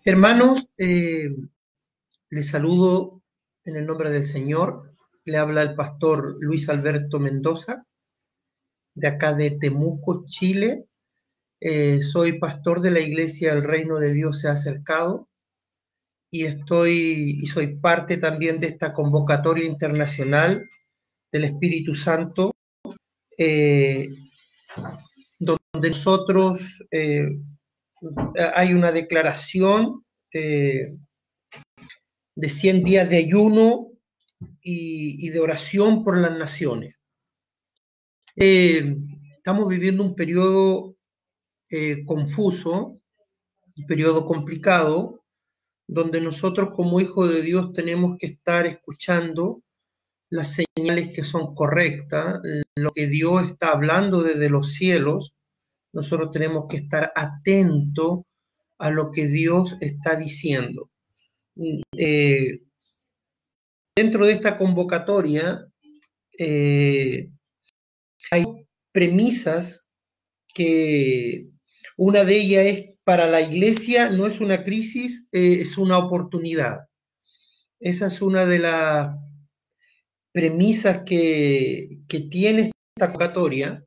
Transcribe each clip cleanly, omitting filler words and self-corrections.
Hermanos, les saludo en el nombre del Señor. Le habla el pastor Luis Alberto Mendoza, de acá de Temuco, Chile. Soy pastor de la iglesia El Reino de Dios se ha acercado y soy parte también de esta convocatoria internacional del Espíritu Santo, donde nosotros hay una declaración de 100 días de ayuno y de oración por las naciones. Estamos viviendo un periodo confuso, un periodo complicado, donde nosotros como hijos de Dios tenemos que estar escuchando las señales que son correctas, lo que Dios está hablando desde los cielos. Nosotros tenemos que estar atentos a lo que Dios está diciendo. Dentro de esta convocatoria hay premisas que una de ellas es: para la iglesia no es una crisis, es una oportunidad. Esa es una de las premisas que tiene esta convocatoria.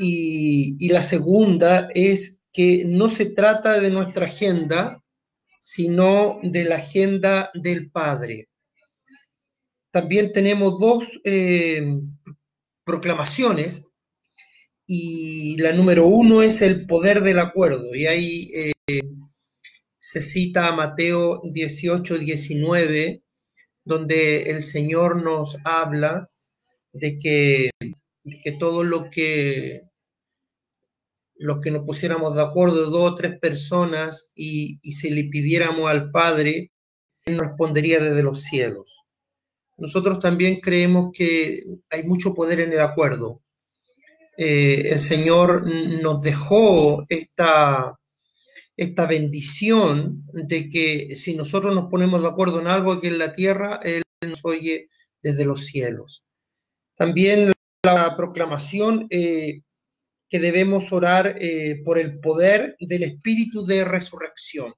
Y la segunda es que no se trata de nuestra agenda, sino de la agenda del Padre. También tenemos dos proclamaciones, y la número uno es el poder del acuerdo, y ahí se cita a Mateo 18:19, donde el Señor nos habla de que todo lo que nos pusiéramos de acuerdo, dos o tres personas, y se le pidiéramos al Padre, Él nos respondería desde los cielos. Nosotros también creemos que hay mucho poder en el acuerdo. El Señor nos dejó esta bendición de que si nosotros nos ponemos de acuerdo en algo aquí en la tierra, Él nos oye desde los cielos. También la proclamación que debemos orar por el poder del espíritu de resurrección.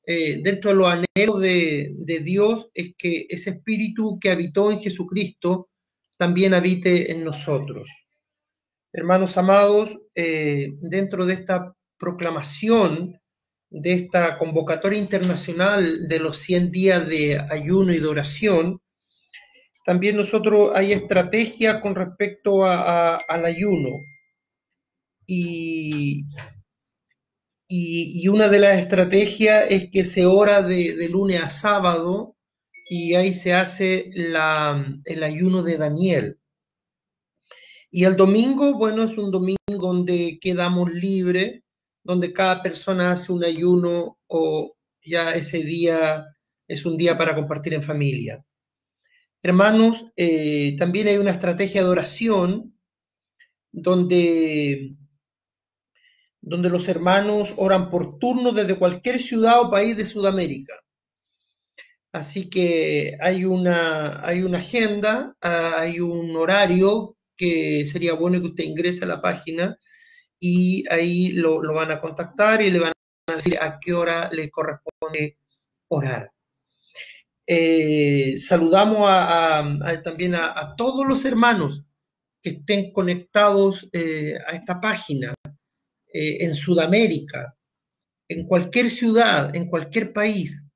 Dentro de los anhelos de Dios es que ese espíritu que habitó en Jesucristo también habite en nosotros. Hermanos amados, dentro de esta proclamación, de esta convocatoria internacional de los 100 días de ayuno y de oración, también nosotros hay estrategia con respecto al ayuno. Y una de las estrategias es que se ora de lunes a sábado, y ahí se hace el ayuno de Daniel. Y el domingo, bueno, es un domingo donde quedamos libres, donde cada persona hace un ayuno, o ya ese día es un día para compartir en familia. Hermanos, también hay una estrategia de oración donde los hermanos oran por turno desde cualquier ciudad o país de Sudamérica. Así que hay una agenda, hay un horario que sería bueno que usted ingrese a la página, y ahí lo van a contactar y le van a decir a qué hora le corresponde orar. Saludamos también a todos los hermanos que estén conectados a esta página en Sudamérica, en cualquier ciudad, en cualquier país,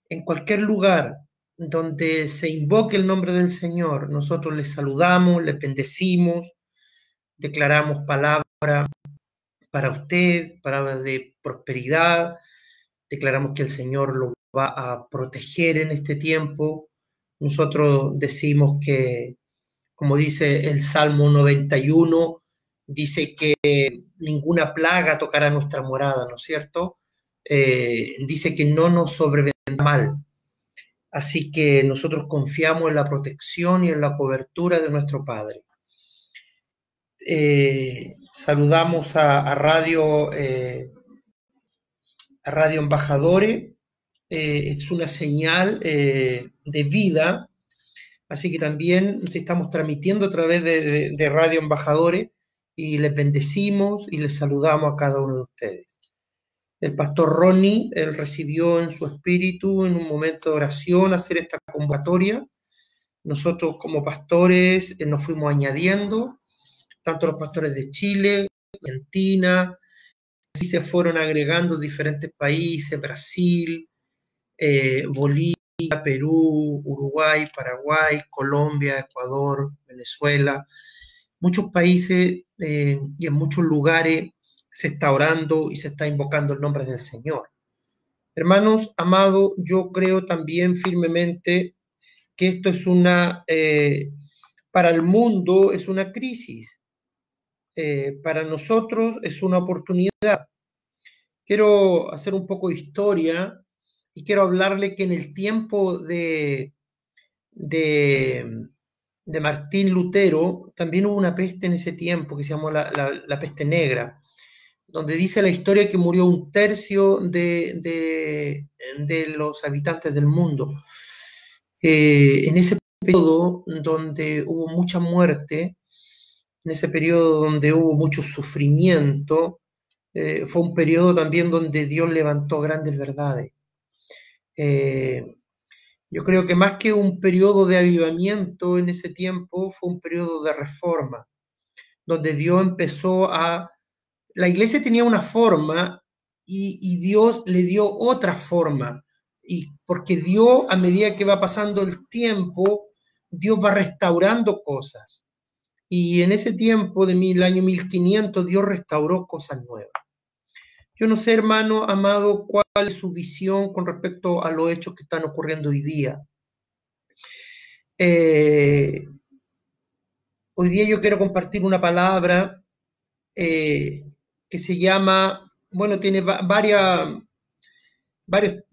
en cualquier lugar donde se invoque el nombre del Señor. Nosotros les saludamos, les bendecimos, declaramos palabras para usted, palabras de prosperidad. Declaramos que el Señor lo va a proteger en este tiempo. Nosotros decimos que, como dice el Salmo 91, dice que ninguna plaga tocará nuestra morada, ¿no es cierto? Dice que no nos sobrevendrá mal. Así que nosotros confiamos en la protección y en la cobertura de nuestro Padre. Saludamos a Radio Embajadores. Es una señal de vida, así que también estamos transmitiendo a través de Radio Embajadores, y les bendecimos y les saludamos a cada uno de ustedes. El pastor Ronnie, él recibió en su espíritu, en un momento de oración, hacer esta convocatoria. Nosotros como pastores nos fuimos añadiendo, tanto los pastores de Chile, Argentina, así se fueron agregando diferentes países, Brasil, Bolivia, Perú, Uruguay, Paraguay, Colombia, Ecuador, Venezuela, muchos países y en muchos lugares se está orando y se está invocando el nombre del Señor. Hermanos, amados, yo creo también firmemente que esto es para el mundo es una crisis, para nosotros es una oportunidad. Quiero hacer un poco de historia y quiero hablarle que en el tiempo de, de Martín Lutero también hubo una peste en ese tiempo que se llamó la peste negra, donde dice la historia que murió un tercio de los habitantes del mundo. En ese periodo donde hubo mucha muerte, en ese periodo donde hubo mucho sufrimiento, fue un periodo también donde Dios levantó grandes verdades. Eh, yo creo que más que un periodo de avivamiento en ese tiempo, fue un periodo de reforma, donde Dios empezó a... La iglesia tenía una forma y Dios le dio otra forma. Y porque Dios, a medida que va pasando el tiempo, Dios va restaurando cosas. Y en ese tiempo, el año 1500, Dios restauró cosas nuevas. Yo no sé, hermano amado, cuál es su visión con respecto a los hechos que están ocurriendo hoy día. Eh, Hoy día yo quiero compartir una palabra que se llama, bueno, tiene varias, varias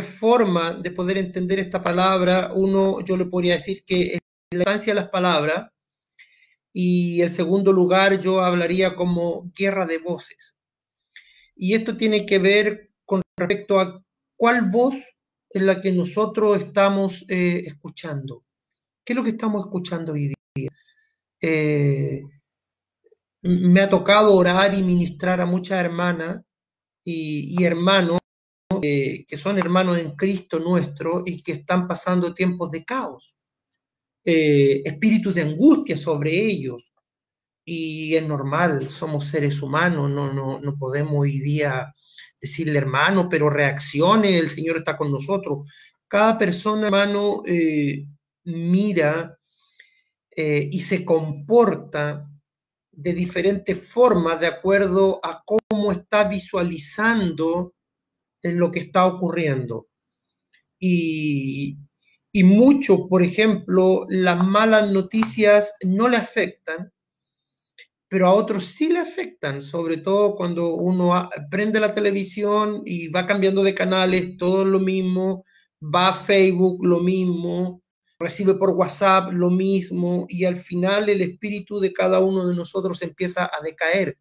formas de poder entender esta palabra. Uno, yo le podría decir que es la importancia de las palabras, y en segundo lugar yo hablaría como guerra de voces. Y esto tiene que ver con respecto a cuál voz es la que nosotros estamos escuchando. ¿Qué es lo que estamos escuchando hoy día? Me ha tocado orar y ministrar a muchas hermanas y hermanos que son hermanos en Cristo nuestro y que están pasando tiempos de caos, espíritus de angustia sobre ellos. Y es normal, somos seres humanos, no podemos hoy día decirle hermano, pero reaccione, el Señor está con nosotros. Cada persona, hermano, mira y se comporta de diferentes formas de acuerdo a cómo está visualizando lo que está ocurriendo. Y, y mucho, por ejemplo, las malas noticias no le afectan, pero a otros sí le afectan, sobre todo cuando uno prende la televisión y va cambiando de canales, todo lo mismo, va a Facebook, lo mismo, recibe por WhatsApp, lo mismo, y al final el espíritu de cada uno de nosotros empieza a decaer,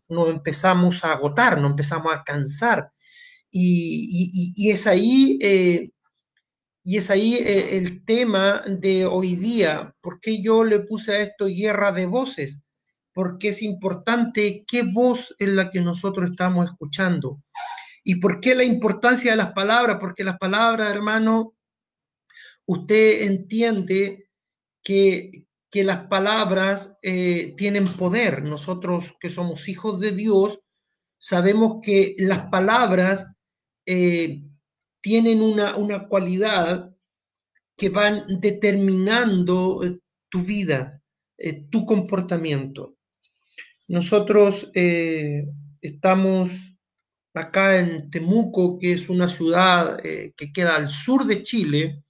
nos empezamos a agotar, nos empezamos a cansar, y es ahí... el tema de hoy día. ¿Por qué yo le puse a esto guerra de voces? Porque es importante qué voz es la que nosotros estamos escuchando. ¿Y por qué la importancia de las palabras? Porque las palabras, hermano, usted entiende que las palabras tienen poder. Nosotros que somos hijos de Dios, sabemos que las palabras tienen una cualidad que van determinando tu vida, tu comportamiento. Nosotros estamos acá en Temuco, que es una ciudad que queda al sur de Chile.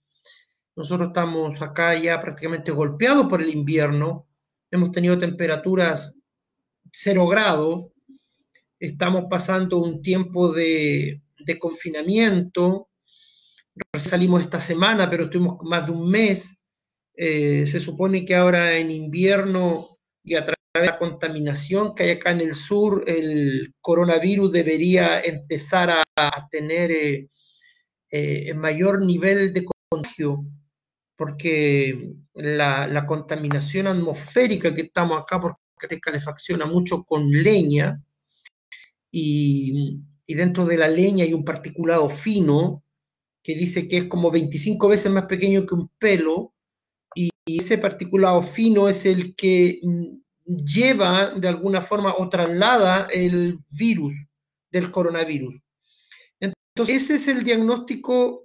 Nosotros estamos acá ya prácticamente golpeados por el invierno. Hemos tenido temperaturas 0 grados. Estamos pasando un tiempo de confinamiento. Salimos esta semana, pero estuvimos más de un mes. Se supone que ahora en invierno y a través de la contaminación que hay acá en el sur, el coronavirus debería empezar a tener mayor nivel de contagio, porque la contaminación atmosférica que estamos acá, porque se calefacciona mucho con leña, y dentro de la leña hay un particulado fino que dice que es como 25 veces más pequeño que un pelo, y ese particulado fino es el que lleva de alguna forma o traslada el virus del coronavirus. Entonces, ese es el diagnóstico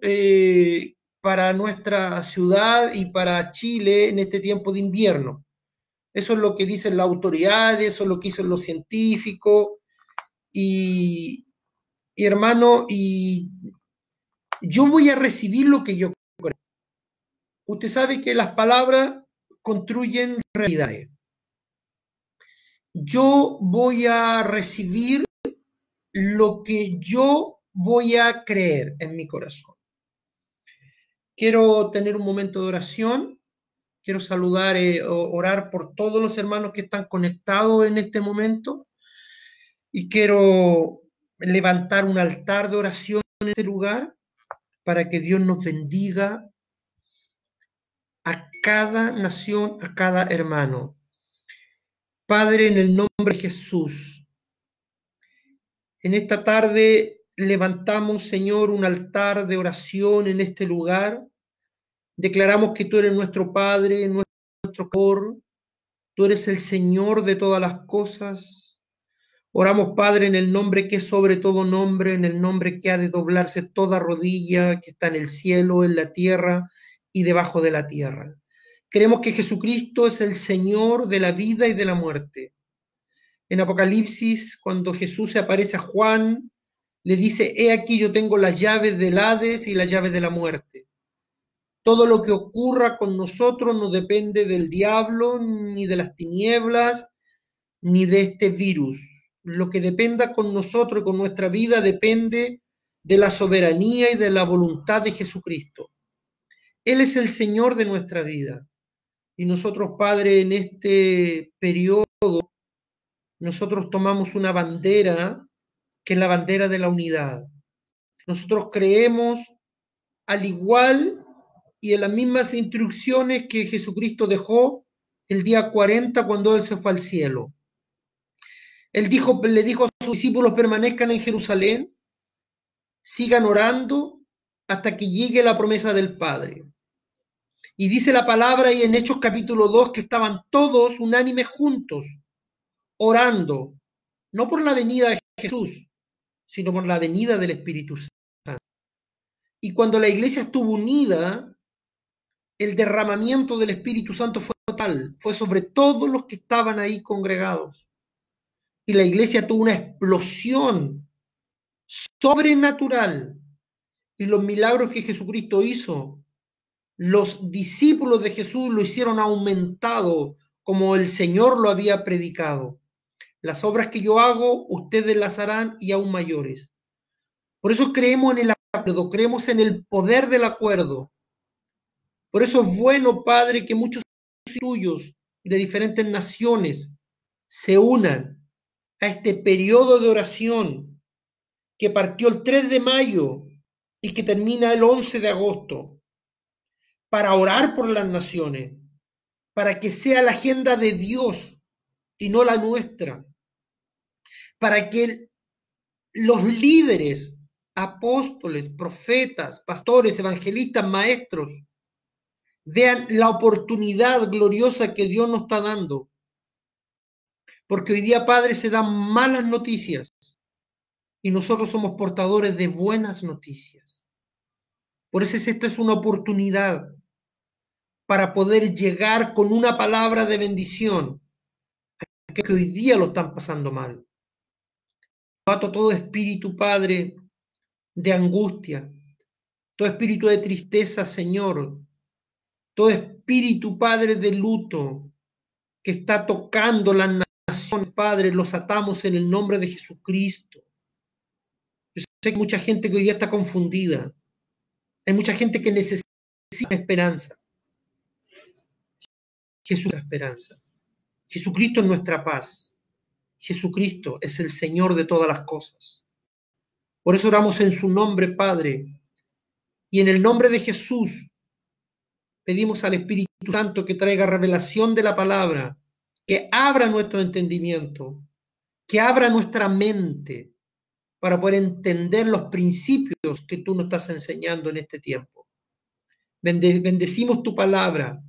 para nuestra ciudad y para Chile en este tiempo de invierno. Eso es lo que dicen las autoridades, eso es lo que dicen los científicos, y, y hermano, y yo voy a recibir lo que yo creo. Usted sabe que las palabras construyen realidades. Yo voy a recibir lo que yo voy a creer en mi corazón. Quiero tener un momento de oración. Quiero saludar, orar por todos los hermanos que están conectados en este momento. Y quiero levantar un altar de oración en este lugar para que Dios nos bendiga a cada nación, a cada hermano. Padre, en el nombre de Jesús, en esta tarde levantamos, Señor, un altar de oración en este lugar. Declaramos que tú eres nuestro Padre, nuestro Creador, tú eres el Señor de todas las cosas. Oramos, Padre, en el nombre que es sobre todo nombre, en el nombre que ha de doblarse toda rodilla, que está en el cielo, en la tierra y debajo de la tierra. Creemos que Jesucristo es el Señor de la vida y de la muerte. En Apocalipsis, cuando Jesús se aparece a Juan, le dice: he aquí yo tengo las llaves del Hades y las llaves de la muerte. Todo lo que ocurra con nosotros no depende del diablo, ni de las tinieblas, ni de este virus. Lo que dependa con nosotros y con nuestra vida depende de la soberanía y de la voluntad de Jesucristo. Él es el Señor de nuestra vida. Y nosotros, Padre, en este periodo, nosotros tomamos una bandera, que es la bandera de la unidad. Nosotros creemos, al igual y en las mismas instrucciones que Jesucristo dejó el día 40 cuando Él se fue al cielo. Él le dijo a sus discípulos: permanezcan en Jerusalén, sigan orando hasta que llegue la promesa del Padre. Y dice la palabra y en Hechos capítulo 2 que estaban todos unánimes juntos, orando, no por la venida de Jesús, sino por la venida del Espíritu Santo. Y cuando la iglesia estuvo unida, el derramamiento del Espíritu Santo fue total, fue sobre todos los que estaban ahí congregados. Y la iglesia tuvo una explosión sobrenatural. Y los milagros que Jesucristo hizo, los discípulos de Jesús lo hicieron aumentado, como el Señor lo había predicado. Las obras que yo hago, ustedes las harán y aún mayores. Por eso creemos en el acuerdo, creemos en el poder del acuerdo. Por eso es bueno, Padre, que muchos tuyos de diferentes naciones se unan a este periodo de oración que partió el 3 de mayo y que termina el 11 de agosto, para orar por las naciones, para que sea la agenda de Dios y no la nuestra, para que los líderes, apóstoles, profetas, pastores, evangelistas, maestros, vean la oportunidad gloriosa que Dios nos está dando. Porque hoy día, Padre, se dan malas noticias y nosotros somos portadores de buenas noticias. Por eso esta es una oportunidad para poder llegar con una palabra de bendición a aquellos que hoy día lo están pasando mal. Bato todo espíritu, Padre, de angustia, todo espíritu de tristeza, Señor, todo espíritu, Padre, de luto que está tocando las naciones, Padre, los atamos en el nombre de Jesucristo. Yo sé que hay mucha gente que hoy día está confundida. Hay mucha gente que necesita esperanza. Jesús es la esperanza. Jesucristo es nuestra paz. Jesucristo es el Señor de todas las cosas. Por eso oramos en su nombre, Padre. Y en el nombre de Jesús pedimos al Espíritu Santo que traiga revelación de la palabra, que abra nuestro entendimiento, que abra nuestra mente, para poder entender los principios que tú nos estás enseñando en este tiempo. Bendecimos tu palabra.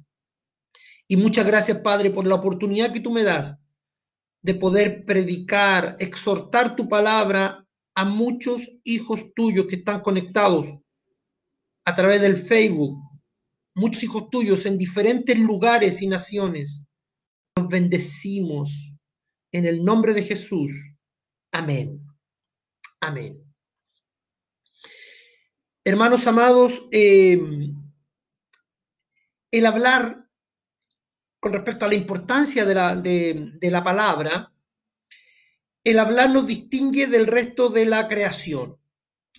Y muchas gracias, Padre, por la oportunidad que tú me das de poder predicar, exhortar tu palabra a muchos hijos tuyos que están conectados a través del Facebook, muchos hijos tuyos en diferentes lugares y naciones. Los bendecimos en el nombre de Jesús. Amén. Amén. Hermanos amados, el hablar con respecto a la importancia de la palabra, el hablar nos distingue del resto de la creación.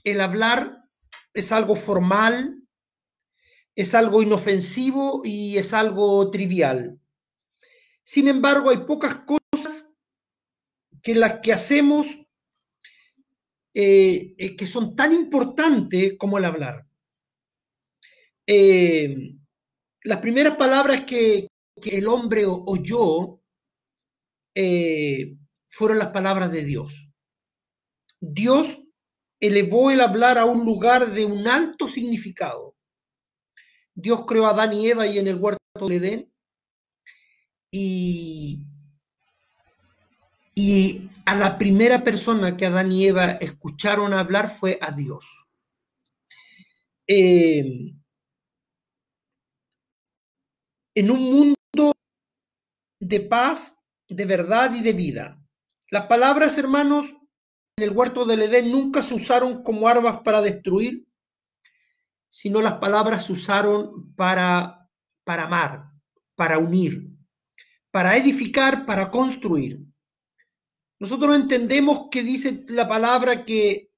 El hablar es algo formal, es algo inofensivo y es algo trivial. Sin embargo, hay pocas cosas que las que hacemos que son tan importantes como el hablar. Las primeras palabras que el hombre oyó fueron las palabras de Dios. Dios elevó el hablar a un lugar de un alto significado. Dios creó a Adán y Eva y en el huerto del Edén y a la primera persona que Adán y Eva escucharon hablar fue a Dios. En un mundo de paz, de verdad y de vida. Las palabras, hermanos, en el huerto del Edén nunca se usaron como armas para destruir, sino las palabras se usaron para amar, para unir, para edificar, para construir. Nosotros entendemos que dice la palabra que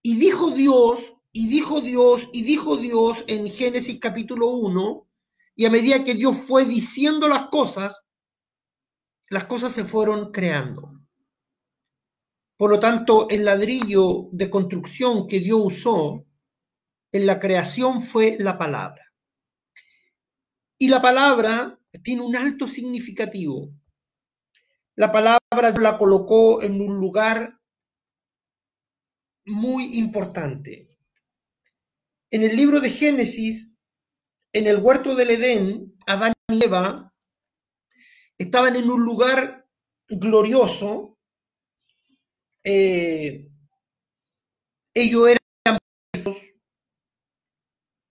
y dijo Dios, y dijo Dios, y dijo Dios en Génesis capítulo 1, y a medida que Dios fue diciendo las cosas se fueron creando. Por lo tanto, el ladrillo de construcción que Dios usó en la creación fue la palabra. Y la palabra tiene un alto significativo. La palabra la colocó en un lugar muy importante. En el libro de Génesis, en el huerto del Edén, Adán y Eva estaban en un lugar glorioso. Ellos eran,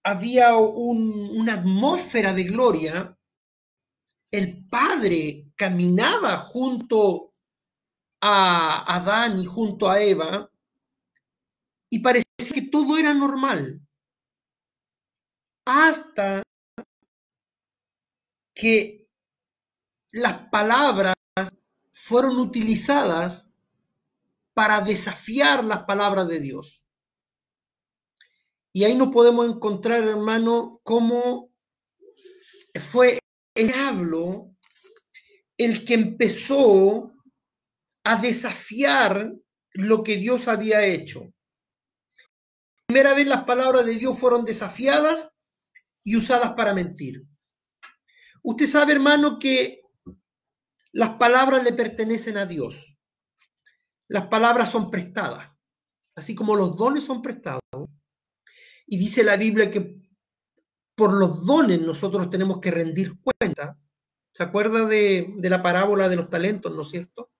había una atmósfera de gloria. El Padre caminaba junto a Adán y junto a Eva y parecía que todo era normal. Hasta que las palabras fueron utilizadas para desafiar las palabras de Dios. Y ahí nos podemos encontrar, hermano, cómo fue el diablo el que empezó a desafiar lo que Dios había hecho. Primera vez las palabras de Dios fueron desafiadas y usadas para mentir. Usted sabe, hermano, que las palabras le pertenecen a Dios. Las palabras son prestadas, así como los dones son prestados. Y dice la Biblia que por los dones nosotros tenemos que rendir cuenta. ¿Se acuerda de la parábola de los talentos, no es cierto?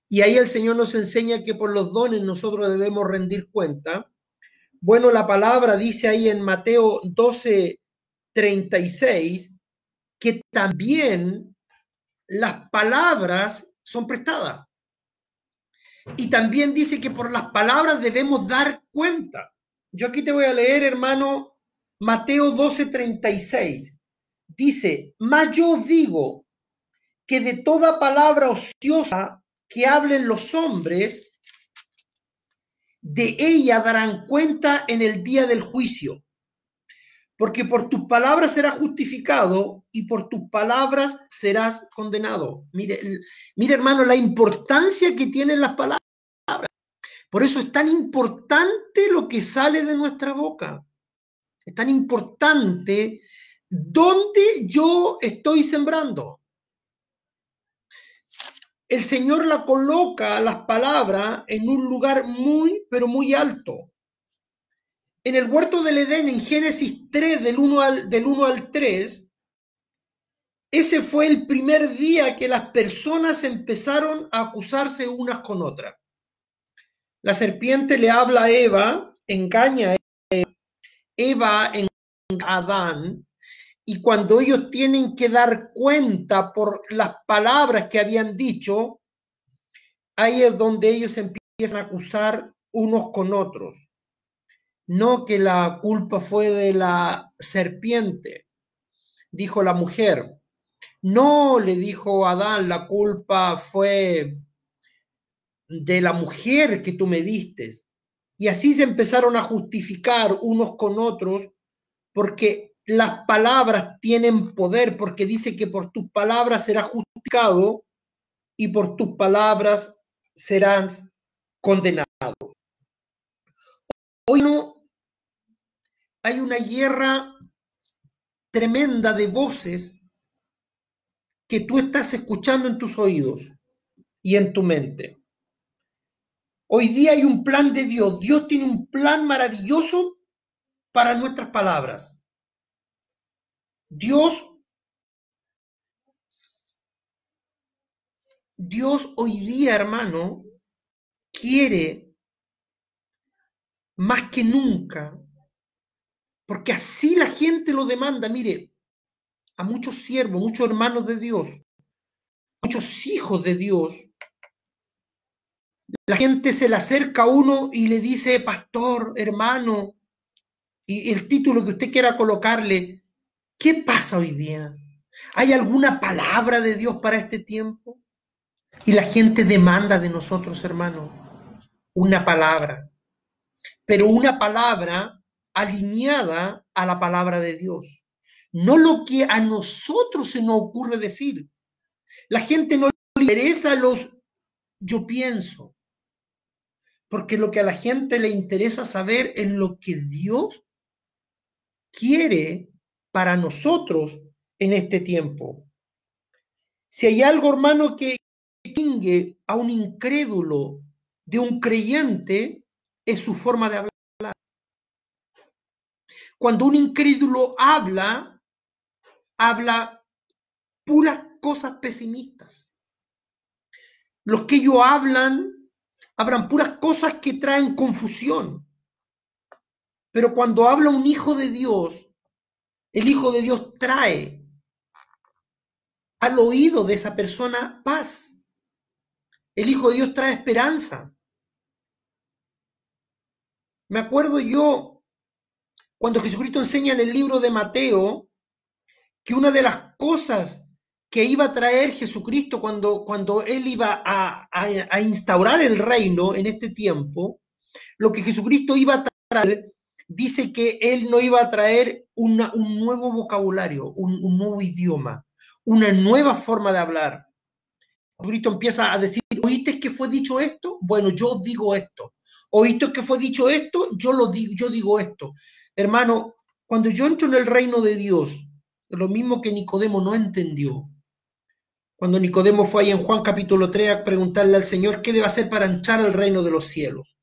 Y ahí el Señor nos enseña que por los dones nosotros debemos rendir cuenta. Bueno, la palabra dice ahí en Mateo 12:36 que también las palabras son prestadas. Y también dice que por las palabras debemos dar cuenta. Yo aquí te voy a leer, hermano, Mateo 12:36. Dice, mas yo os digo que de toda palabra ociosa que hablen los hombres, de ella darán cuenta en el día del juicio. Porque por tus palabras serás justificado y por tus palabras serás condenado. Mire, hermano, la importancia que tienen las palabras. Por eso es tan importante lo que sale de nuestra boca. Es tan importante dónde yo estoy sembrando. el Señor la coloca, las palabras, en un lugar muy, pero muy alto. En el huerto del Edén, en Génesis 3, del 1 al 3, ese fue el primer día que las personas empezaron a acusarse unas con otras. La serpiente le habla a Eva, engaña a Eva, engaña a Adán, y cuando ellos tienen que dar cuenta por las palabras que habían dicho, ahí es donde ellos empiezan a acusar unos con otros. No que la culpa fue de la serpiente, dijo la mujer. No, le dijo Adán, la culpa fue de la mujer que tú me diste. Y así se empezaron a justificar unos con otros porque las palabras tienen poder, porque dice que por tus palabras serás justificado y por tus palabras serás condenado. Hoy no hay una guerra tremenda de voces que tú estás escuchando en tus oídos y en tu mente. Hoy día hay un plan de Dios. Dios tiene un plan maravilloso para nuestras palabras. Dios hoy día, hermano, quiere más que nunca, porque así la gente lo demanda. Mire, a muchos siervos, muchos hermanos de Dios, muchos hijos de Dios, la gente se le acerca a uno y le dice, pastor, hermano, y el título que usted quiera colocarle, ¿qué pasa hoy día? ¿Hay alguna palabra de Dios para este tiempo? Y la gente demanda de nosotros, hermano, una palabra, pero una palabra alineada a la palabra de Dios. No lo que a nosotros se nos ocurre decir. La gente no le interesa los yo pienso, porque lo que a la gente le interesa saber es lo que Dios quiere para nosotros en este tiempo. Si hay algo, hermano, que distingue a un incrédulo de un creyente, es su forma de hablar. Cuando un incrédulo habla puras cosas pesimistas. Los que ellos hablan puras cosas que traen confusión. Pero cuando habla un hijo de Dios, el Hijo de Dios trae al oído de esa persona paz. El Hijo de Dios trae esperanza. Me acuerdo yo cuando Jesucristo enseña en el libro de Mateo que una de las cosas que iba a traer Jesucristo cuando él iba a instaurar el reino en este tiempo, lo que Jesucristo iba a traer, dice que él no iba a traer un nuevo vocabulario, un nuevo idioma, una nueva forma de hablar. Jesucristo empieza a decir, ¿oíste que fue dicho esto? Bueno, yo digo esto. ¿Oíste que fue dicho esto? Yo digo esto. Hermano, cuando yo entro en el reino de Dios, lo mismo que Nicodemo no entendió. Cuando Nicodemo fue ahí en Juan capítulo 3 a preguntarle al Señor qué debe hacer para entrar al reino de los cielos.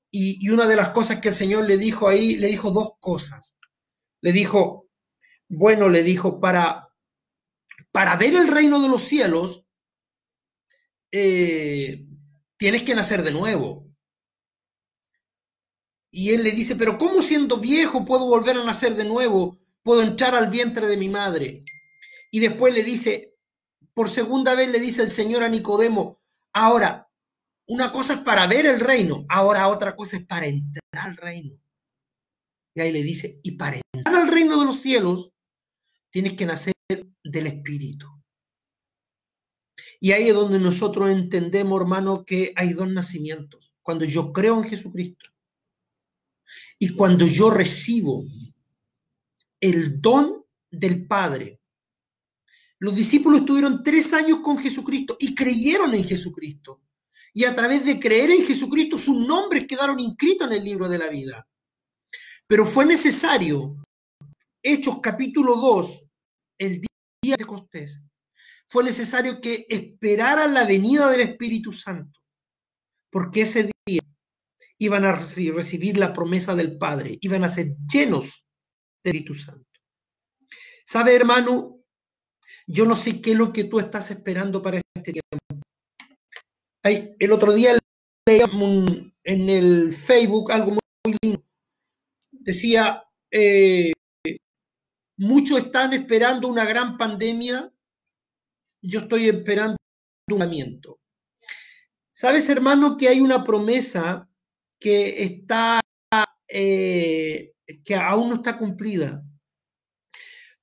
Y una de las cosas que el Señor le dijo ahí, le dijo dos cosas. Le dijo, bueno, le dijo, para ver el reino de los cielos, tienes que nacer de nuevo. Y él le dice, pero ¿cómo siendo viejo puedo volver a nacer de nuevo? Puedo entrar al vientre de mi madre. Y después le dice, por segunda vez le dice el Señor a Nicodemo, ahora, una cosa es para ver el reino, ahora otra cosa es para entrar al reino. Y ahí le dice, y para entrar al reino de los cielos, tienes que nacer del Espíritu. Y ahí es donde nosotros entendemos, hermano, que hay dos nacimientos. Cuando yo creo en Jesucristo y cuando yo recibo el don del Padre. Los discípulos estuvieron 3 años con Jesucristo y creyeron en Jesucristo. Y a través de creer en Jesucristo, sus nombres quedaron inscritos en el libro de la vida. Pero fue necesario, Hechos capítulo 2, el día de Pentecostés, fue necesario que esperaran la venida del Espíritu Santo, porque ese día iban a recibir la promesa del Padre, iban a ser llenos del Espíritu Santo. ¿Sabe, hermano? Yo no sé qué es lo que tú estás esperando para este tiempo. El otro día leía en el Facebook algo muy lindo. Decía, muchos están esperando una gran pandemia, yo estoy esperando un avivamiento. ¿Sabes, hermano, que hay una promesa que está, que aún no está cumplida?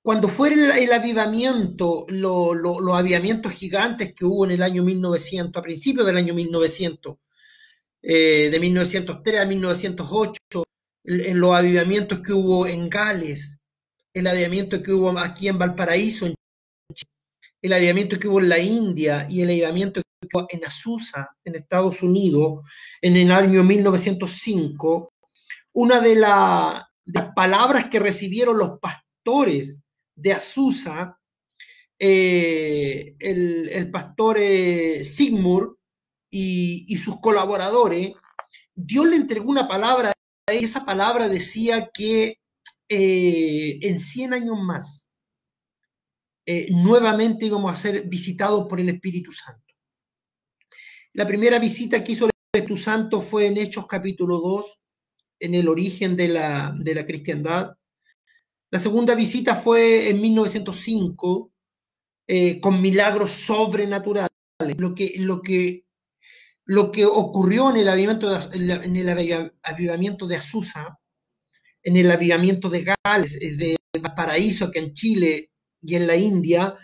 Cuando fue el avivamiento, los avivamientos gigantes que hubo en el año 1900, a principios del año 1900, de 1903 a 1908, los avivamientos que hubo en Gales, el avivamiento que hubo aquí en Valparaíso, en Chile, el avivamiento que hubo en la India y el avivamiento que hubo en Azusa, en Estados Unidos, en el año 1905, una de las palabras que recibieron los pastores de Azusa, el pastor Sigmund y sus colaboradores, Dios le entregó una palabra, y esa palabra decía que en 100 años más nuevamente íbamos a ser visitados por el Espíritu Santo. La primera visita que hizo el Espíritu Santo fue en Hechos capítulo 2, en el origen de la cristiandad. La segunda visita fue en 1905, con milagros sobrenaturales. Lo que ocurrió en el avivamiento de Azusa, en el avivamiento de Gales, de Valparaíso, acá en Chile y en la India,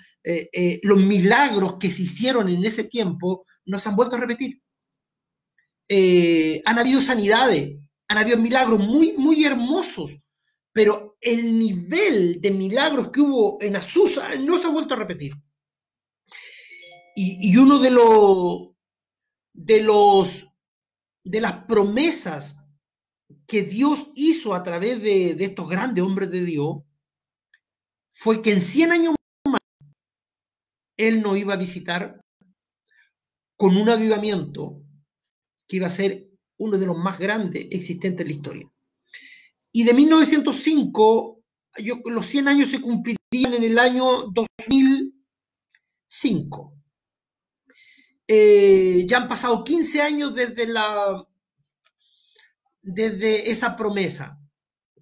los milagros que se hicieron en ese tiempo no se han vuelto a repetir. Han habido sanidades, han habido milagros muy, muy hermosos, pero el nivel de milagros que hubo en Azusa no se ha vuelto a repetir. Y uno de las promesas que Dios hizo a través de estos grandes hombres de Dios fue que en 100 años más Él nos iba a visitar con un avivamiento que iba a ser uno de los más grandes existentes en la historia. Y de 1905, los 100 años se cumplirían en el año 2005. Ya han pasado 15 años desde esa promesa.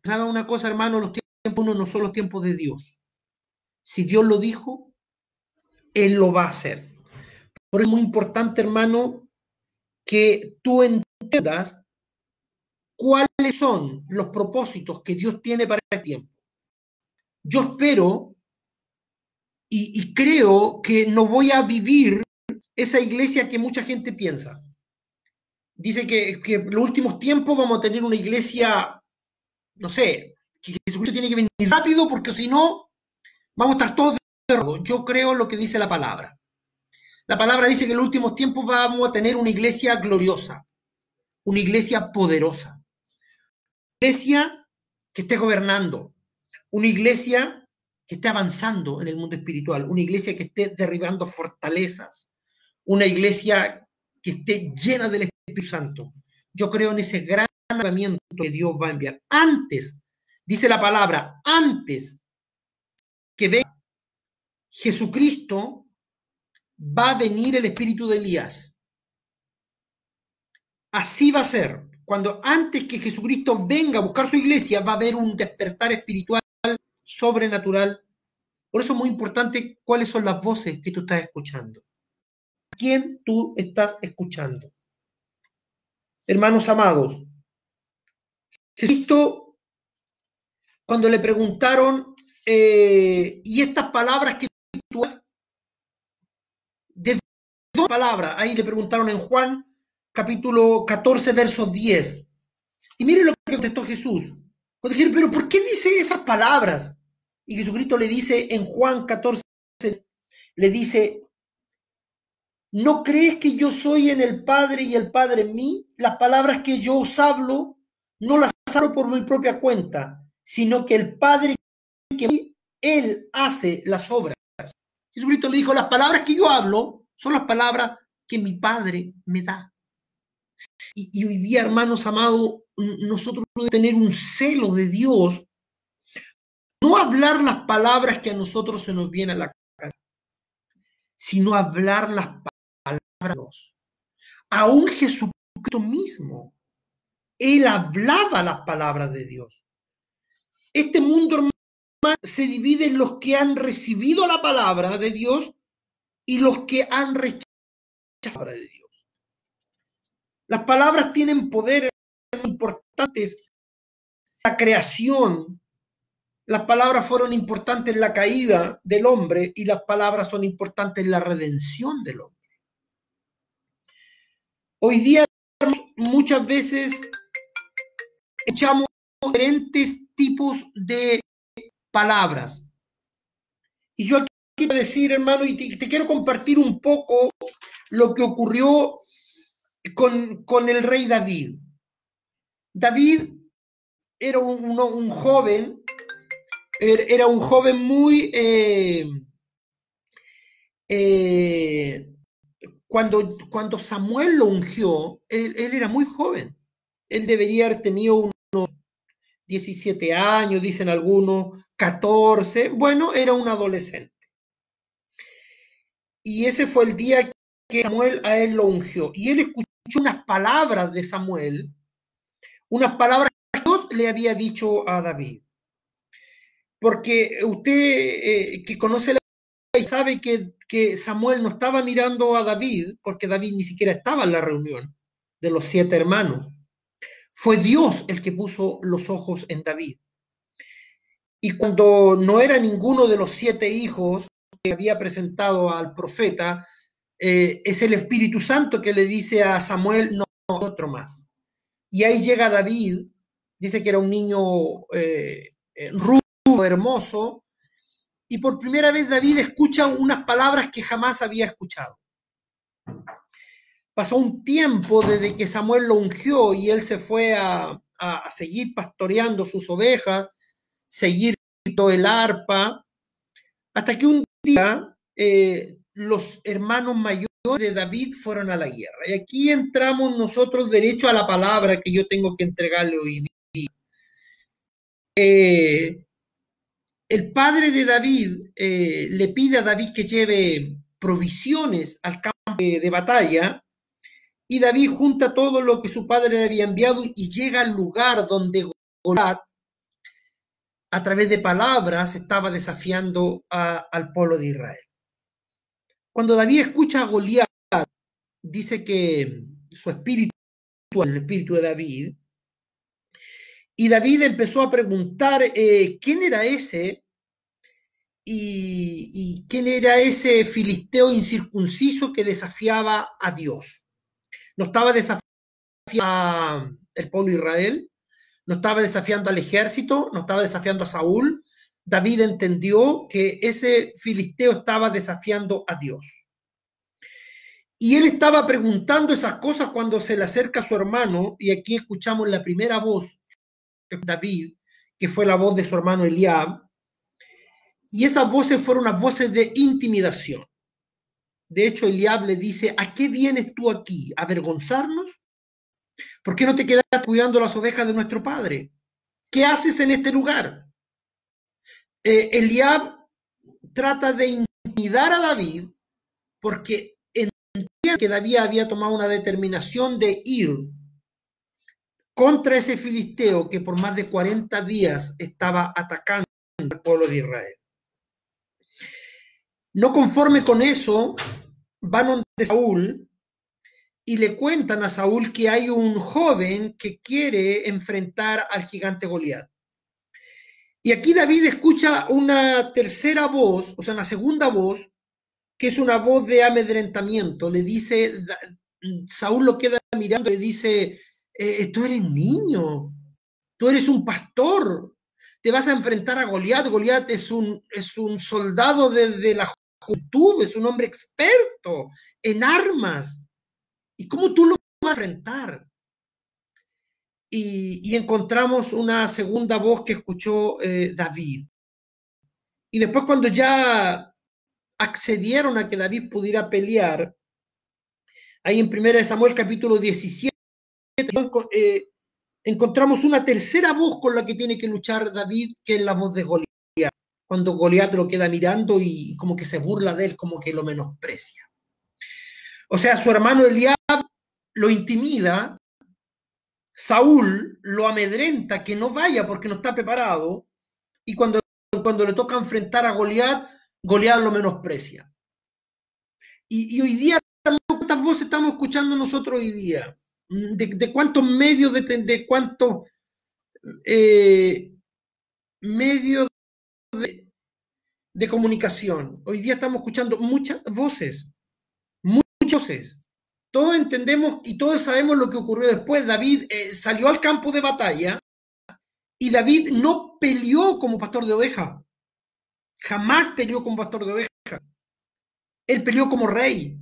¿Saben una cosa, hermano? Los tiempos no son los tiempos de Dios. Si Dios lo dijo, Él lo va a hacer. Por eso es muy importante, hermano, que tú entiendas cuáles son los propósitos que Dios tiene para este tiempo. Yo espero y creo que no voy a vivir esa iglesia que mucha gente piensa. Dice que en los últimos tiempos vamos a tener una iglesia, no sé, que Jesucristo tiene que venir rápido porque si no, vamos a estar todos derrotados. Yo creo lo que dice la palabra. La palabra dice que en los últimos tiempos vamos a tener una iglesia gloriosa, una iglesia poderosa, una iglesia que esté gobernando, una iglesia que esté avanzando en el mundo espiritual, una iglesia que esté derribando fortalezas, una iglesia que esté llena del Espíritu Santo. Yo creo en ese gran avivamiento que Dios va a enviar. Antes, dice la palabra, antes que venga Jesucristo, va a venir el espíritu de Elías. Así va a ser. Cuando antes que Jesucristo venga a buscar su iglesia, va a haber un despertar espiritual sobrenatural. Por eso es muy importante cuáles son las voces que tú estás escuchando. ¿A quién tú estás escuchando? Hermanos amados, Jesucristo, cuando le preguntaron, y estas palabras que tú has, de dos palabras, ahí le preguntaron en Juan, capítulo 14, verso 10. Y miren lo que contestó Jesús. Cuando dijeron, pero ¿por qué dice esas palabras? Y Jesucristo le dice en Juan 14, le dice, ¿no crees que yo soy en el Padre y el Padre en mí? Las palabras que yo os hablo, no las hablo por mi propia cuenta, sino que el Padre que Él hace las obras. Jesucristo le dijo, las palabras que yo hablo son las palabras que mi Padre me da. Y hoy día, hermanos amados, nosotros debemos tener un celo de Dios, no hablar las palabras que a nosotros se nos vienen a la cabeza, sino hablar las palabras de Dios. Aún Jesucristo mismo, él hablaba las palabras de Dios. Este mundo, hermano, se divide en los que han recibido la palabra de Dios y los que han rechazado la palabra de Dios. Las palabras tienen poderes importantes en la creación. Las palabras fueron importantes en la caída del hombre y las palabras son importantes en la redención del hombre. Hoy día muchas veces escuchamos diferentes tipos de palabras. Y yo aquí quiero decir, hermano, y te quiero compartir un poco lo que ocurrió con el rey David. David era un joven, era un joven muy... cuando Samuel lo ungió, él era muy joven. Él debería haber tenido unos 17 años, dicen algunos, 14. Bueno, era un adolescente. Y ese fue el día que Samuel a él lo ungió. Y él escuchó unas palabras de Samuel, unas palabras que Dios le había dicho a David. Porque usted que conoce la y sabe que Samuel no estaba mirando a David, porque David ni siquiera estaba en la reunión de los 7 hermanos. Fue Dios el que puso los ojos en David. Y cuando no era ninguno de los 7 hijos que había presentado al profeta, es el Espíritu Santo que le dice a Samuel, no, otro más. Y ahí llega David, dice que era un niño rubio, hermoso, y por primera vez David escucha unas palabras que jamás había escuchado. Pasó un tiempo desde que Samuel lo ungió y él se fue a seguir pastoreando sus ovejas, seguir el arpa, hasta que un día los hermanos mayores de David fueron a la guerra. Y aquí entramos nosotros derecho a la palabra que yo tengo que entregarle hoy día. El padre de David le pide a David que lleve provisiones al campo de batalla, y David junta todo lo que su padre le había enviado y llega al lugar donde Goliat, a través de palabras, estaba desafiando al pueblo de Israel. Cuando David escucha a Goliat, dice que su espíritu, el espíritu de David, y David empezó a preguntar quién era ese y quién era ese filisteo incircunciso que desafiaba a Dios. No estaba desafiando al pueblo de Israel, no estaba desafiando al ejército, no estaba desafiando a Saúl. David entendió que ese filisteo estaba desafiando a Dios. Y él estaba preguntando esas cosas cuando se le acerca a su hermano, y aquí escuchamos la primera voz de David, que fue la voz de su hermano Eliab, y esas voces fueron unas voces de intimidación. De hecho, Eliab le dice, ¿a qué vienes tú aquí? ¿A avergonzarnos? ¿Por qué no te quedas cuidando las ovejas de nuestro padre? ¿Qué haces en este lugar? Eliab trata de intimidar a David porque entiende que David había tomado una determinación de ir contra ese filisteo que por más de 40 días estaba atacando al pueblo de Israel. No conforme con eso, van donde Saúl y le cuentan a Saúl que hay un joven que quiere enfrentar al gigante Goliat. Y aquí David escucha una tercera voz, o sea, una segunda voz, que es una voz de amedrentamiento. Le dice, Saúl lo queda mirando y le dice, tú eres niño, tú eres un pastor, te vas a enfrentar a Goliat. Goliat es un soldado desde la juventud, es un hombre experto en armas. ¿Y cómo tú lo vas a enfrentar? Y encontramos una segunda voz que escuchó David. Y después cuando ya accedieron a que David pudiera pelear, ahí en 1 Samuel capítulo 17, encontramos una tercera voz con la que tiene que luchar David, que es la voz de Goliat, cuando Goliat lo queda mirando y como que se burla de él, como que lo menosprecia. O sea, su hermano Eliab lo intimida, Saúl lo amedrenta que no vaya porque no está preparado, y cuando le toca enfrentar a Goliat, Goliat lo menosprecia. Y hoy día, ¿cuántas voces estamos escuchando nosotros hoy día? ¿De cuántos medios, de cuántos medios de comunicación? Hoy día estamos escuchando muchas voces, muchas voces. Todos entendemos y todos sabemos lo que ocurrió después. David salió al campo de batalla y David no peleó como pastor de oveja. Jamás peleó como pastor de oveja. Él peleó como rey.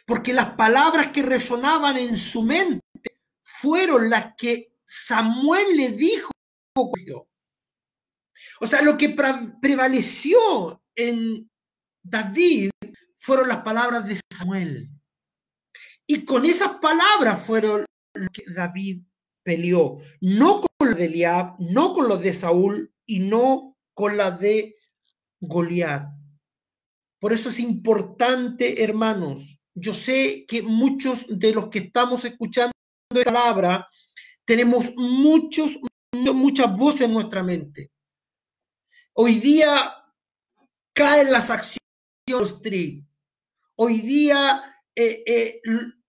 Porque las palabras que resonaban en su mente fueron las que Samuel le dijo. O sea, lo que prevaleció en David fueron las palabras de Samuel. Y con esas palabras fueron las que David peleó. No con las de Eliab, no con los de Saúl y no con las de Goliat. Por eso es importante, hermanos. Yo sé que muchos de los que estamos escuchando esta palabra tenemos muchas voces en nuestra mente. Hoy día caen las acciones de Wall Street. Hoy día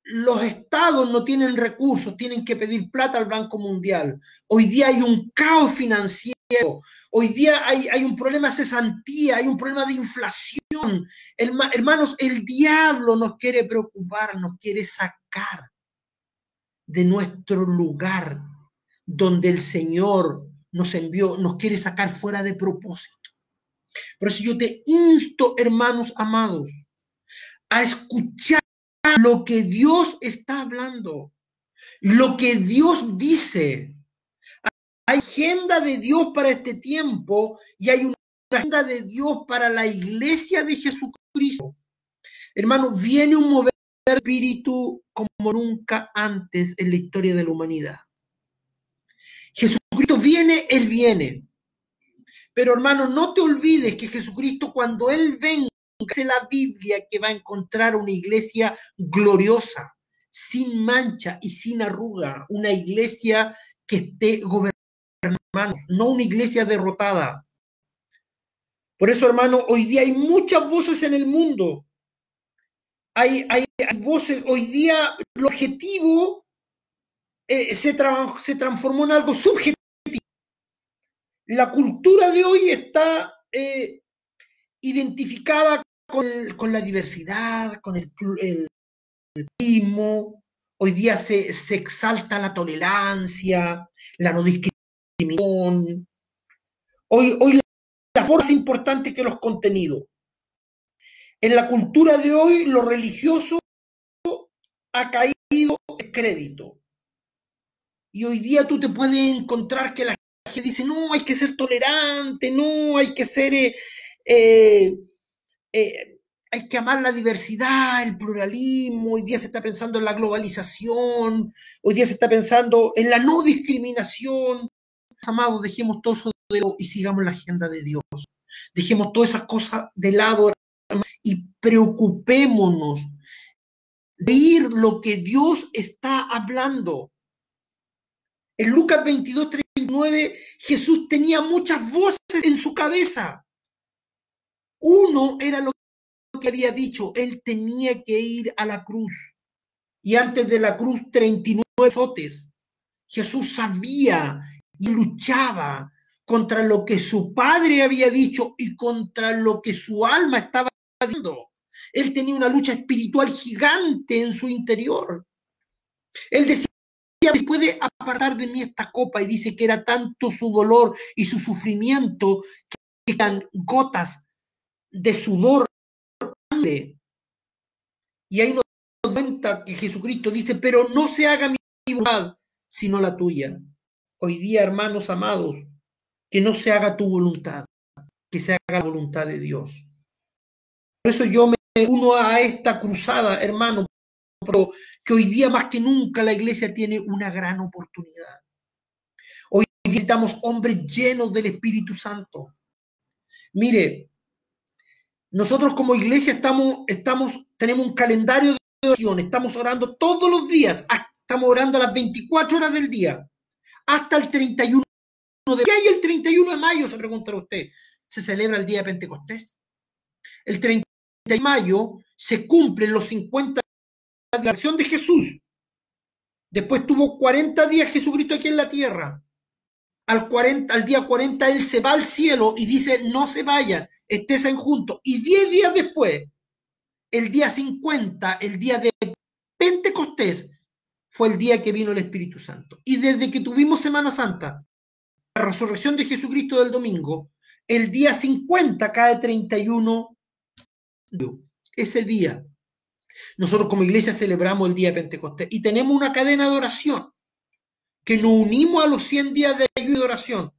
los estados no tienen recursos, tienen que pedir plata al Banco Mundial. Hoy día hay un caos financiero. Hoy día hay un problema de cesantía, hay un problema de inflación. Hermanos, el diablo nos quiere preocupar, nos quiere sacar de nuestro lugar donde el Señor nos envió, nos quiere sacar fuera de propósito. Por eso yo te insto, hermanos amados, a escuchar lo que Dios está hablando, lo que Dios dice. Hay agenda de Dios para este tiempo y hay una agenda de Dios para la iglesia de Jesucristo. Hermanos, viene un mover de espíritu como nunca antes en la historia de la humanidad. Jesucristo viene, Él viene. Pero hermano, no te olvides que Jesucristo, cuando Él venga, dice la Biblia que va a encontrar una iglesia gloriosa, sin mancha y sin arruga, una iglesia que esté gobernada, hermanos, no una iglesia derrotada. Por eso, hermano, hoy día hay muchas voces en el mundo. Hay voces, hoy día lo objetivo se transformó en algo subjetivo. La cultura de hoy está identificada con la diversidad, con el pluralismo. Hoy día se exalta la tolerancia, la no discriminación. Hoy la forma es importante que los contenidos. En la cultura de hoy, lo religioso ha caído en crédito. Y hoy día tú te puedes encontrar que la gente dice, no, hay que ser tolerante, no, hay que ser... hay que amar la diversidad, el pluralismo. Hoy día se está pensando en la globalización, hoy día se está pensando en la no discriminación. Amados, dejemos todo eso de lado y sigamos la agenda de Dios. Dejemos todas esas cosas de lado y preocupémonos de oír lo que Dios está hablando. En Lucas 22:39, Jesús tenía muchas voces en su cabeza. Uno era lo que había dicho, él tenía que ir a la cruz. Y antes de la cruz, 39 azotes. Jesús sabía y luchaba contra lo que su padre había dicho y contra lo que su alma estaba haciendo. Él tenía una lucha espiritual gigante en su interior. Él decía, puede apartar de mí esta copa, y dice que era tanto su dolor y su sufrimiento que eran gotas de sudor. Y ahí nos damos cuenta que Jesucristo dice, pero no se haga mi voluntad, sino la tuya. Hoy día, hermanos amados, que no se haga tu voluntad, que se haga la voluntad de Dios. Por eso yo me uno a esta cruzada, hermano, pero que hoy día más que nunca la iglesia tiene una gran oportunidad. Hoy necesitamos hombres llenos del Espíritu Santo. Mire, nosotros como iglesia tenemos un calendario de oración, estamos orando todos los días, estamos orando a las 24 horas del día, hasta el 31 de... ¿Qué hay el 31 de mayo? Se pregunta usted. Se celebra el día de Pentecostés. El 30 de mayo se cumplen los 50 de la acción de Jesús. Después tuvo 40 días Jesucristo aquí en la tierra. Al día 40 él se va al cielo y dice, no se vayan, estén juntos. Y 10 días después, el día 50, el día de Pentecostés, fue el día que vino el Espíritu Santo. Y desde que tuvimos Semana Santa, la resurrección de Jesucristo del domingo, el día 50 cae 31. Ese día, nosotros como iglesia celebramos el día de Pentecostés y tenemos una cadena de oración que nos unimos a los 100 días de ayuda y de oración,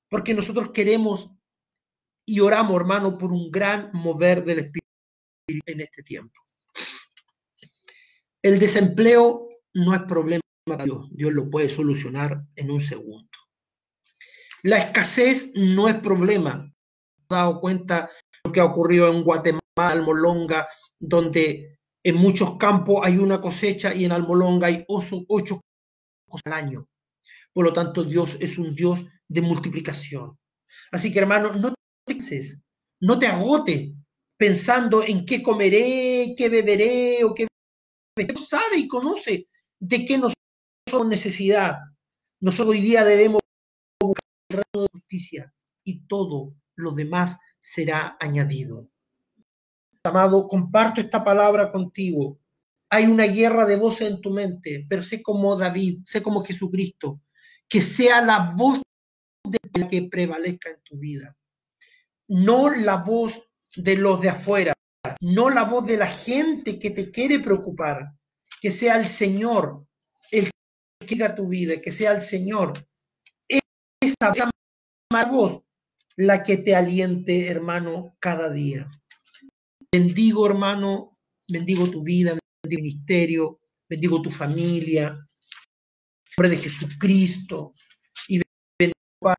porque nosotros queremos y oramos, hermano, por un gran mover del Espíritu en este tiempo. El desempleo no es problema para Dios. Dios lo puede solucionar en un segundo. La escasez no es problema. Me he dado cuenta de lo que ha ocurrido en Guatemala, Almolonga, donde en muchos campos hay una cosecha y en Almolonga hay 8 cosas al año. Por lo tanto, Dios es un Dios de multiplicación. Así que, hermano, no te canses, no te agotes pensando en qué comeré, qué beberé o qué... Dios sabe y conoce de qué nosotros tenemos necesidad. Nosotros hoy día debemos buscar el reino de justicia y todo lo demás será añadido. Amado, comparto esta palabra contigo. Hay una guerra de voces en tu mente, pero sé como David, sé como Jesucristo, que sea la voz de la que prevalezca en tu vida. No la voz de los de afuera, no la voz de la gente que te quiere preocupar, que sea el Señor el que guíe tu vida, que sea el Señor esa voz la que te aliente, hermano, cada día. Bendigo, hermano, bendigo tu vida, bendigo tu ministerio, bendigo tu familia, en nombre de Jesucristo, y bendigo,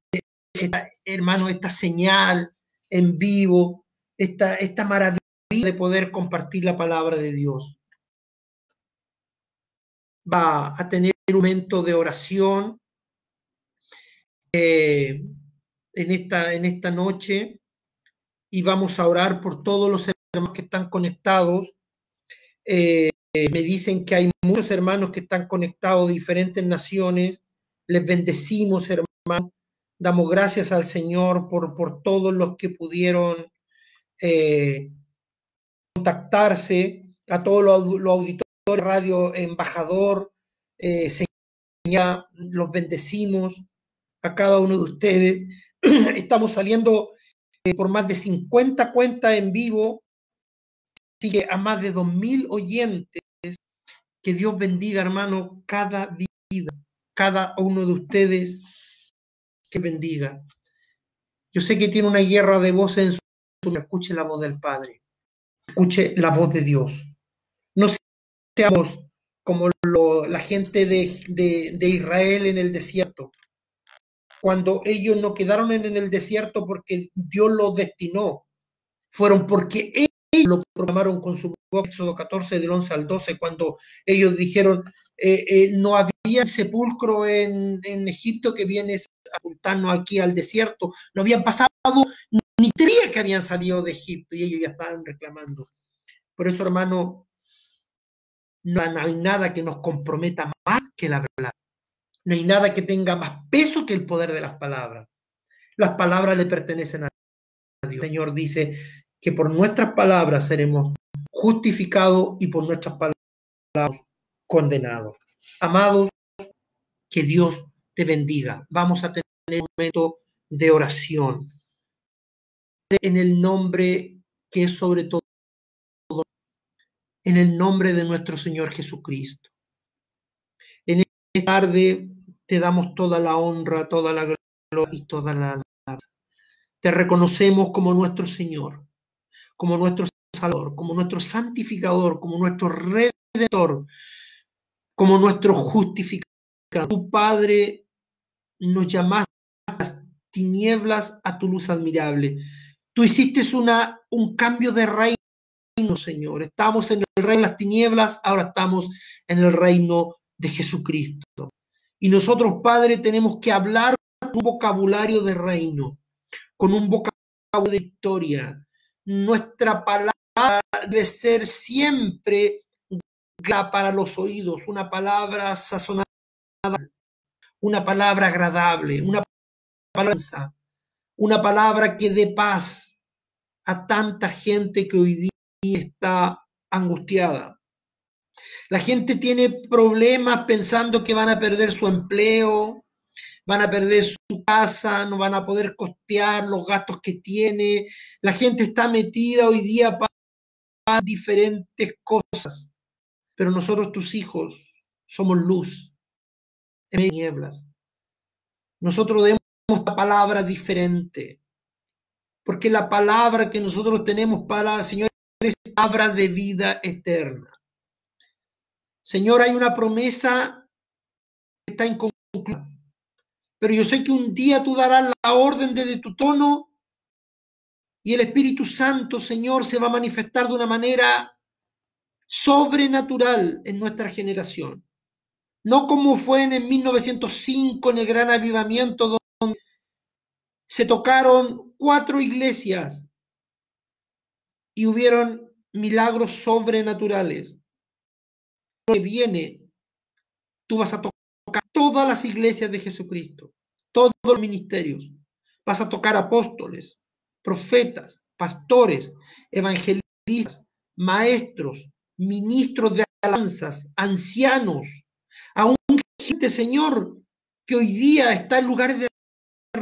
hermano, esta señal en vivo, esta maravilla de poder compartir la palabra de Dios. Va a tener un momento de oración en esta noche y vamos a orar por todos los hermanos que están conectados. Me dicen que hay muchos hermanos que están conectados de diferentes naciones. Les bendecimos, hermanos. Damos gracias al Señor por todos los que pudieron contactarse, a todos los auditores de Radio Embajador, los bendecimos, a cada uno de ustedes. Estamos saliendo por más de 50 cuentas en vivo, así que a más de 2.000 oyentes. Que Dios bendiga, hermano, cada vida, cada uno de ustedes, que bendiga. Yo sé que tiene una guerra de voces en su... Escuche la voz del Padre, escuche la voz de Dios. No seamos como la gente de Israel en el desierto, cuando ellos no quedaron en el desierto porque Dios los destinó, fueron porque ellos lo proclamaron con su boca. Éxodo 14 del 11 al 12, cuando ellos dijeron no había sepulcro en Egipto que vienes a ocultarnos aquí al desierto, no habían pasado ni 3 días que habían salido de Egipto y ellos ya estaban reclamando. Por eso, hermano, no hay nada que nos comprometa más que la verdad. No hay nada que tenga más peso que el poder de las palabras. Las palabras le pertenecen a Dios. El Señor dice que por nuestras palabras seremos justificados y por nuestras palabras condenados. Amados, que Dios te bendiga. Vamos a tener un momento de oración en el nombre que es sobre todo, en el nombre de nuestro Señor Jesucristo. En esta tarde te damos toda la honra, toda la gloria y toda la alabanza. Te reconocemos como nuestro Señor, como nuestro Salvador, como nuestro santificador, como nuestro redentor, como nuestro justificador. Tu Padre, nos llamaste a las tinieblas a tu luz admirable. Tú hiciste un cambio de reino, Señor. Estamos en el reino de las tinieblas, ahora estamos en el reino de Jesucristo. Y nosotros, Padre, tenemos que hablar con un vocabulario de reino, con un vocabulario de victoria. Nuestra palabra debe ser siempre para los oídos, una palabra sazonada, una palabra agradable, una palabra que dé paz a tanta gente que hoy día está angustiada. La gente tiene problemas pensando que van a perder su empleo, van a perder su casa, no van a poder costear los gastos que tiene. La gente está metida hoy día para diferentes cosas, pero nosotros, tus hijos, somos luz en tinieblas. Nosotros debemos una palabra diferente, porque la palabra que nosotros tenemos para, Señor, es palabra de vida eterna. Señor, hay una promesa que está inconclusa, pero yo sé que un día tú darás la orden desde tu trono y el Espíritu Santo, Señor, se va a manifestar de una manera sobrenatural en nuestra generación. No como fue en el 1905, en el gran avivamiento, donde se tocaron 4 iglesias y hubieron milagros sobrenaturales. Que viene, tú vas a tocar todas las iglesias de Jesucristo, todos los ministerios. Vas a tocar apóstoles, profetas, pastores, evangelistas, maestros, ministros de alabanzas, ancianos, aún gente, Señor, que hoy día está en lugares de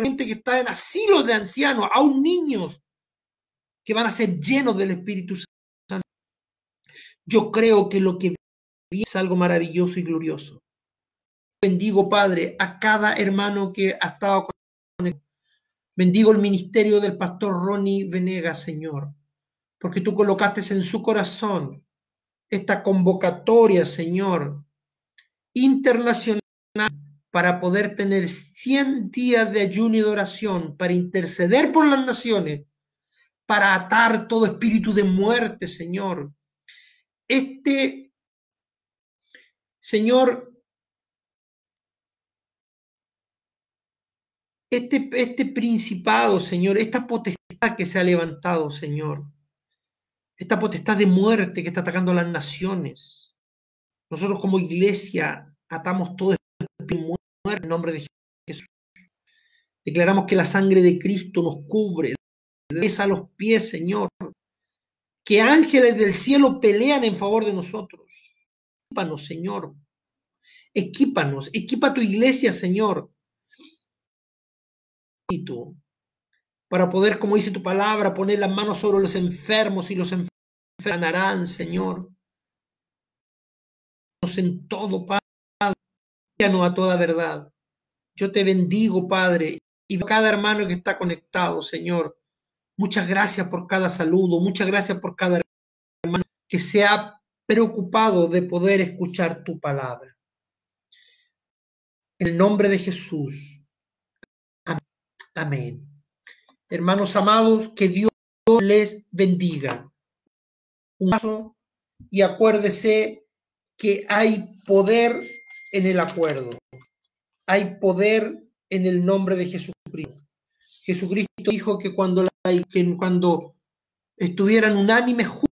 gente que está en asilos de ancianos, aún niños que van a ser llenos del Espíritu Santo. Yo creo que lo que viene es algo maravilloso y glorioso. Bendigo, Padre, a cada hermano que ha estado conectado. Bendigo el ministerio del pastor Ronnie Venegas, Señor, porque tú colocaste en su corazón esta convocatoria, Señor, internacional, para poder tener 100 días de ayuno y de oración, para interceder por las naciones, para atar todo espíritu de muerte, Señor. Señor, este principado, Señor, esta potestad que se ha levantado, Señor, esta potestad de muerte que está atacando a las naciones. Nosotros como iglesia atamos todo espíritu de muerte en nombre de Jesús. Declaramos que la sangre de Cristo nos cubre, desde a los pies, Señor. Que ángeles del cielo pelean en favor de nosotros. Equípanos, Señor. Equípanos, equipa tu iglesia, Señor. Y tú, para poder, como dice tu palabra, poner las manos sobre los enfermos y los enfermos sanarán, Señor. En todo, Padre, guíanos a toda verdad. Yo te bendigo, Padre, y a cada hermano que está conectado, Señor. Muchas gracias por cada saludo, muchas gracias por cada hermano que se ha preocupado de poder escuchar tu palabra. En el nombre de Jesús. Amén. Hermanos amados, que Dios les bendiga. Un abrazo y acuérdese que hay poder en el acuerdo. Hay poder en el nombre de Jesucristo. Jesucristo dijo que cuando estuvieran unánimes juntos,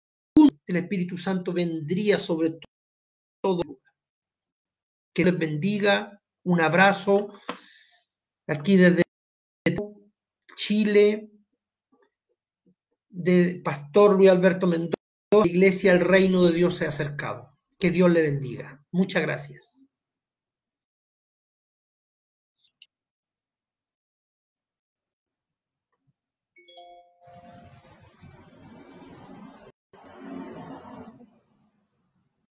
el Espíritu Santo vendría sobre todo. Que les bendiga. Un abrazo aquí desde Chile, de Pastor Luis Alberto Mendoza, Iglesia El Reino de Dios se ha acercado. Que Dios le bendiga. Muchas gracias.